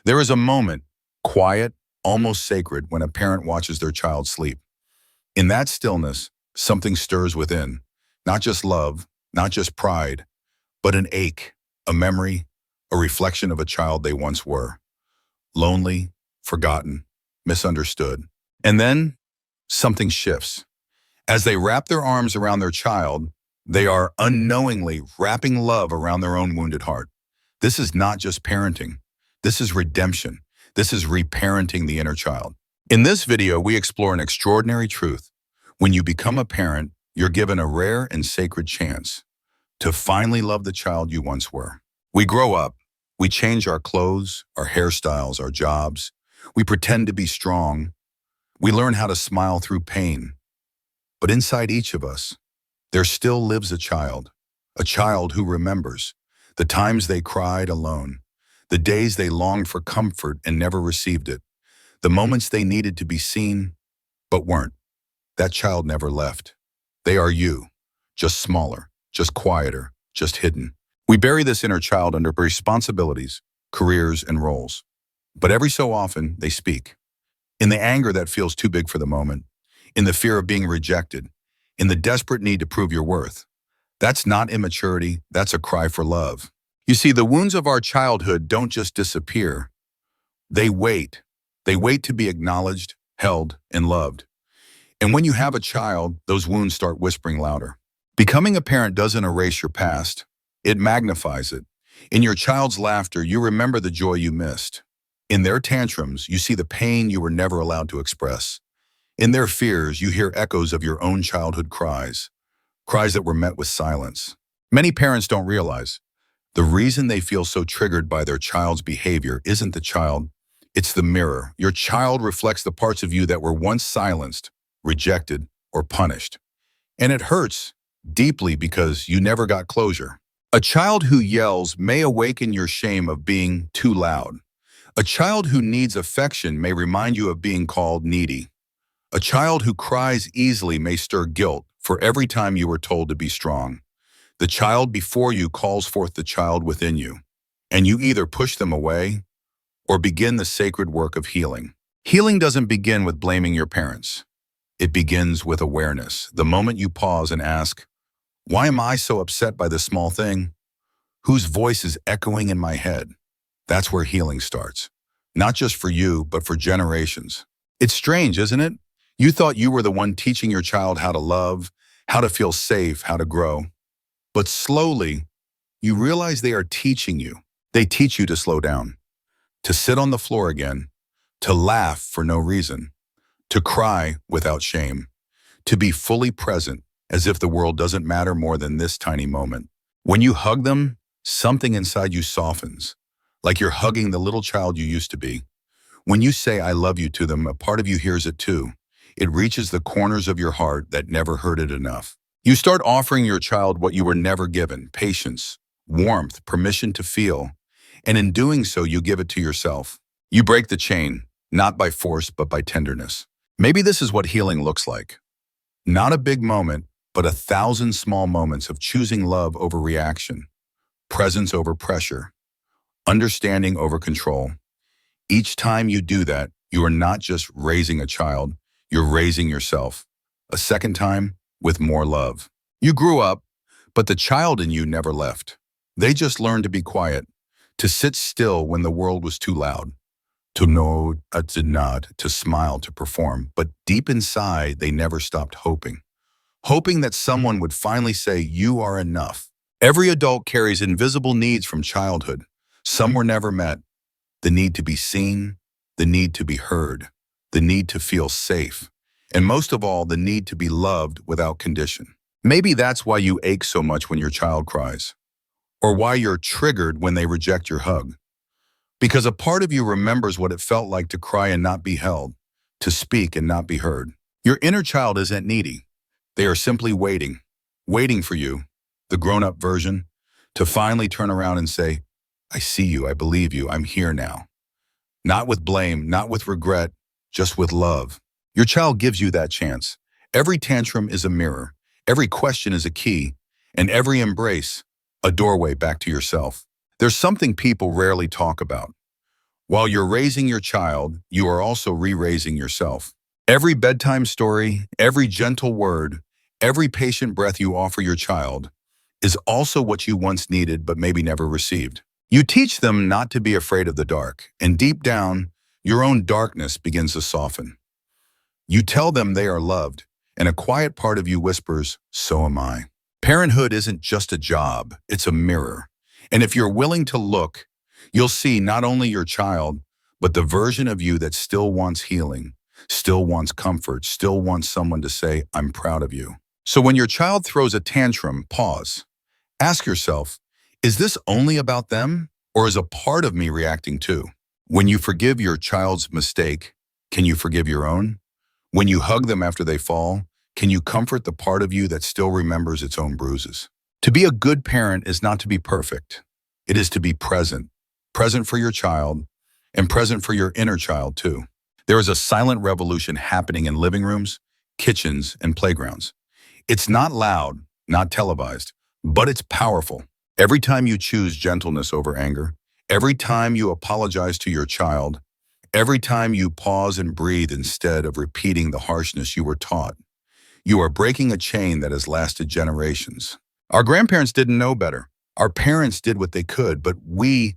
There is a moment, quiet, almost sacred, when a parent watches their child sleep. In that stillness, something stirs within, not just love, not just pride, but an ache, a memory, a reflection of a child they once were. Lonely, forgotten, misunderstood. And then something shifts. As they wrap their arms around their child, they are unknowingly wrapping love around their own wounded heart. This is not just parenting. This is redemption. This is reparenting the inner child. In this video, we explore an extraordinary truth. When you become a parent, you're given a rare and sacred chance to finally love the child you once were. We grow up. We change our clothes, our hairstyles, our jobs. We pretend to be strong. We learn how to smile through pain. But inside each of us, there still lives a child who remembers the times they cried alone, the days they longed for comfort and never received it, the moments they needed to be seen but weren't. That child never left. They are you, just smaller, just quieter, just hidden. We bury this inner child under responsibilities, careers, and roles. But every so often, they speak. In the anger that feels too big for the moment, in the fear of being rejected, in the desperate need to prove your worth. That's not immaturity, that's a cry for love. You see, the wounds of our childhood don't just disappear. They wait. They wait to be acknowledged, held, and loved. And when you have a child, those wounds start whispering louder. Becoming a parent doesn't erase your past. It magnifies it. In your child's laughter, you remember the joy you missed. In their tantrums, you see the pain you were never allowed to express. In their fears, you hear echoes of your own childhood cries that were met with silence. Many parents don't realize the reason they feel so triggered by their child's behavior isn't the child, it's the mirror. Your child reflects the parts of you that were once silenced, rejected, or punished. And it hurts deeply because you never got closure. A child who yells may awaken your shame of being too loud. A child who needs affection may remind you of being called needy. A child who cries easily may stir guilt for every time you were told to be strong. The child before you calls forth the child within you, and you either push them away or begin the sacred work of healing. Healing doesn't begin with blaming your parents. It begins with awareness. The moment you pause and ask, why am I so upset by this small thing? Whose voice is echoing in my head? That's where healing starts. Not just for you, but for generations. It's strange, isn't it? You thought you were the one teaching your child how to love, how to feel safe, how to grow. But slowly, you realize they are teaching you. They teach you to slow down, to sit on the floor again, to laugh for no reason, to cry without shame, to be fully present as if the world doesn't matter more than this tiny moment. When you hug them, something inside you softens, like you're hugging the little child you used to be. When you say I love you to them, a part of you hears it too. It reaches the corners of your heart that never heard it enough. You start offering your child what you were never given: patience, warmth, permission to feel. And in doing so, you give it to yourself. You break the chain, not by force, but by tenderness. Maybe this is what healing looks like. Not a big moment, but 1,000 small moments of choosing love over reaction, presence over pressure, understanding over control. Each time you do that, you are not just raising a child, you're raising yourself. A second time, with more love. You grew up, but the child in you never left. They just learned to be quiet, to sit still when the world was too loud, to nod, to nod, to smile, to perform. But deep inside, they never stopped hoping. Hoping that someone would finally say, you are enough. Every adult carries invisible needs from childhood. Some were never met. The need to be seen, the need to be heard, the need to feel safe, and most of all, the need to be loved without condition. Maybe that's why you ache so much when your child cries, or why you're triggered when they reject your hug. Because a part of you remembers what it felt like to cry and not be held, to speak and not be heard. Your inner child isn't needy. They are simply waiting for you, the grown-up version, to finally turn around and say, I see you, I believe you, I'm here now. Not with blame, not with regret, just with love. Your child gives you that chance. Every tantrum is a mirror, every question is a key, and every embrace, a doorway back to yourself. There's something people rarely talk about. While you're raising your child, you are also re-raising yourself. Every bedtime story, every gentle word, every patient breath you offer your child is also what you once needed but maybe never received. You teach them not to be afraid of the dark, and deep down, your own darkness begins to soften. You tell them they are loved, and a quiet part of you whispers, "So am I." Parenthood isn't just a job, it's a mirror. And if you're willing to look, you'll see not only your child, but the version of you that still wants healing, still wants comfort, still wants someone to say, "I'm proud of you." So when your child throws a tantrum, pause. Ask yourself, is this only about them, or is a part of me reacting too? When you forgive your child's mistake, can you forgive your own? When you hug them after they fall, can you comfort the part of you that still remembers its own bruises? To be a good parent is not to be perfect. It is to be present. Present for your child, and present for your inner child too. There is a silent revolution happening in living rooms, kitchens, and playgrounds. It's not loud, not televised, but it's powerful. Every time you choose gentleness over anger, every time you apologize to your child, every time you pause and breathe instead of repeating the harshness you were taught, you are breaking a chain that has lasted generations. Our grandparents didn't know better. Our parents did what they could, but we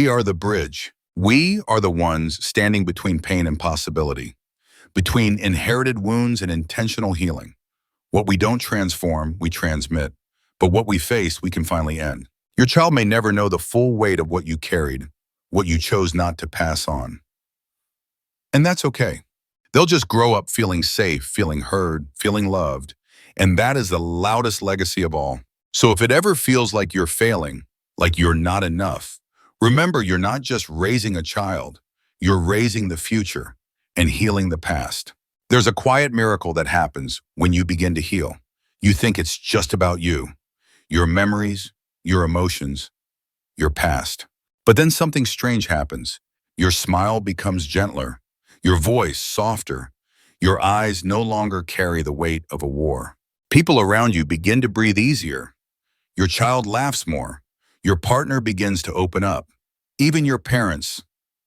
are the bridge. We are the ones standing between pain and possibility, between inherited wounds and intentional healing. What we don't transform, we transmit. But what we face, we can finally end. Your child may never know the full weight of what you carried, what you chose not to pass on. And that's okay. They'll just grow up feeling safe, feeling heard, feeling loved. And that is the loudest legacy of all. So if it ever feels like you're failing, like you're not enough, remember you're not just raising a child, you're raising the future and healing the past. There's a quiet miracle that happens when you begin to heal. You think it's just about you, your memories, your emotions, your past. But then something strange happens. Your smile becomes gentler, your voice softer, your eyes no longer carry the weight of a war. People around you begin to breathe easier. Your child laughs more. Your partner begins to open up. Even your parents,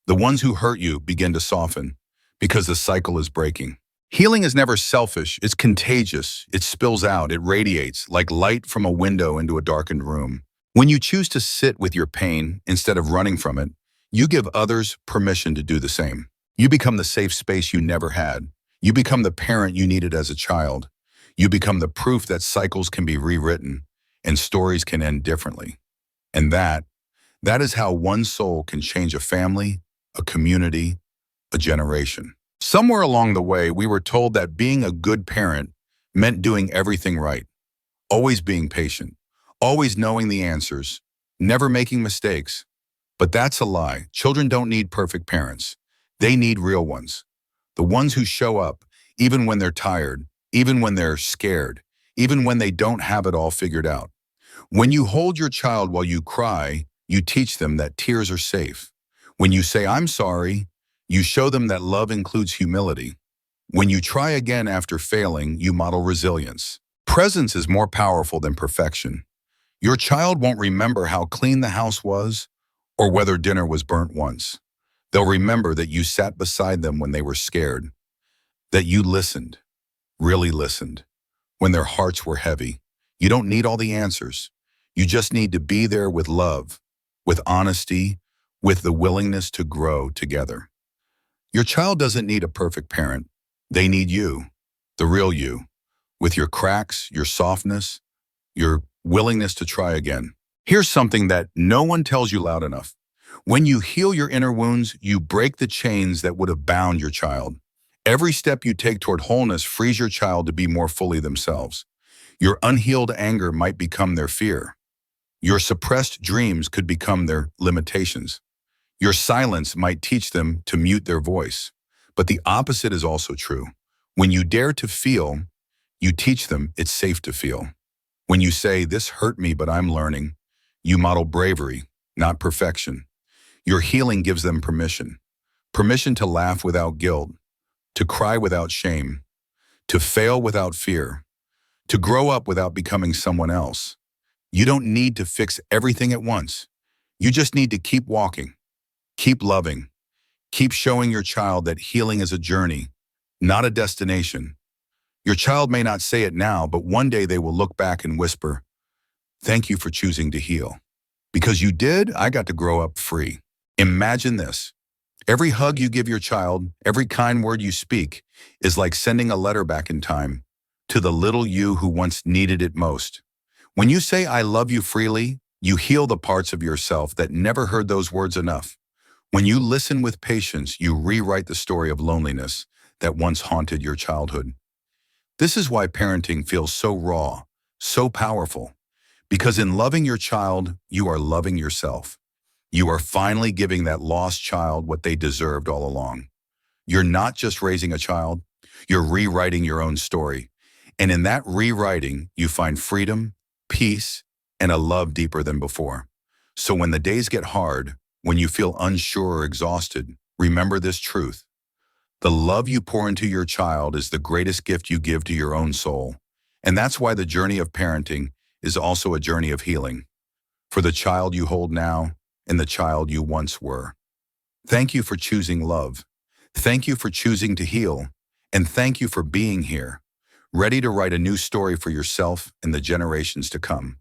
the ones who hurt you, begin to soften because the cycle is breaking. Healing is never selfish, it's contagious, it spills out, it radiates like light from a window into a darkened room. When you choose to sit with your pain instead of running from it, you give others permission to do the same. You become the safe space you never had. You become the parent you needed as a child. You become the proof that cycles can be rewritten and stories can end differently. And that is how one soul can change a family, a community, a generation. Somewhere along the way, we were told that being a good parent meant doing everything right, always being patient, always knowing the answers, never making mistakes. But that's a lie. Children don't need perfect parents. They need real ones. The ones who show up, even when they're tired, even when they're scared, even when they don't have it all figured out. When you hold your child while you cry, you teach them that tears are safe. When you say, "I'm sorry," you show them that love includes humility. When you try again after failing, you model resilience. Presence is more powerful than perfection. Your child won't remember how clean the house was or whether dinner was burnt once. They'll remember that you sat beside them when they were scared, that you listened, really listened, when their hearts were heavy. You don't need all the answers. You just need to be there with love, with honesty, with the willingness to grow together. Your child doesn't need a perfect parent. They need you, the real you, with your cracks, your softness, your willingness to try again. Here's something that no one tells you loud enough. When you heal your inner wounds, you break the chains that would have bound your child. Every step you take toward wholeness frees your child to be more fully themselves. Your unhealed anger might become their fear. Your suppressed dreams could become their limitations. Your silence might teach them to mute their voice. But the opposite is also true. When you dare to feel, you teach them it's safe to feel. When you say, "This hurt me, but I'm learning," you model bravery, not perfection. Your healing gives them permission. Permission to laugh without guilt, to cry without shame, to fail without fear, to grow up without becoming someone else. You don't need to fix everything at once. You just need to keep walking, keep loving, Keep showing your child that healing is a journey, not a destination. Your child may not say it now, but one day they will look back and whisper, "Thank you for choosing to heal. Because you did, I got to grow up free." Imagine this. Every hug you give your child, every kind word you speak, is like sending a letter back in time to the little you who once needed it most. When you say "I love you" freely, you heal the parts of yourself that never heard those words enough. When you listen with patience, you rewrite the story of loneliness that once haunted your childhood. This is why parenting feels so raw, so powerful. Because in loving your child, you are loving yourself. You are finally giving that lost child what they deserved all along. You're not just raising a child, you're rewriting your own story. And in that rewriting, you find freedom, peace, and a love deeper than before. So when the days get hard, when you feel unsure or exhausted, remember this truth. The love you pour into your child is the greatest gift you give to your own soul. And that's why the journey of parenting is also a journey of healing. For the child you hold now and the child you once were. Thank you for choosing love. Thank you for choosing to heal. And thank you for being here, ready to write a new story for yourself and the generations to come.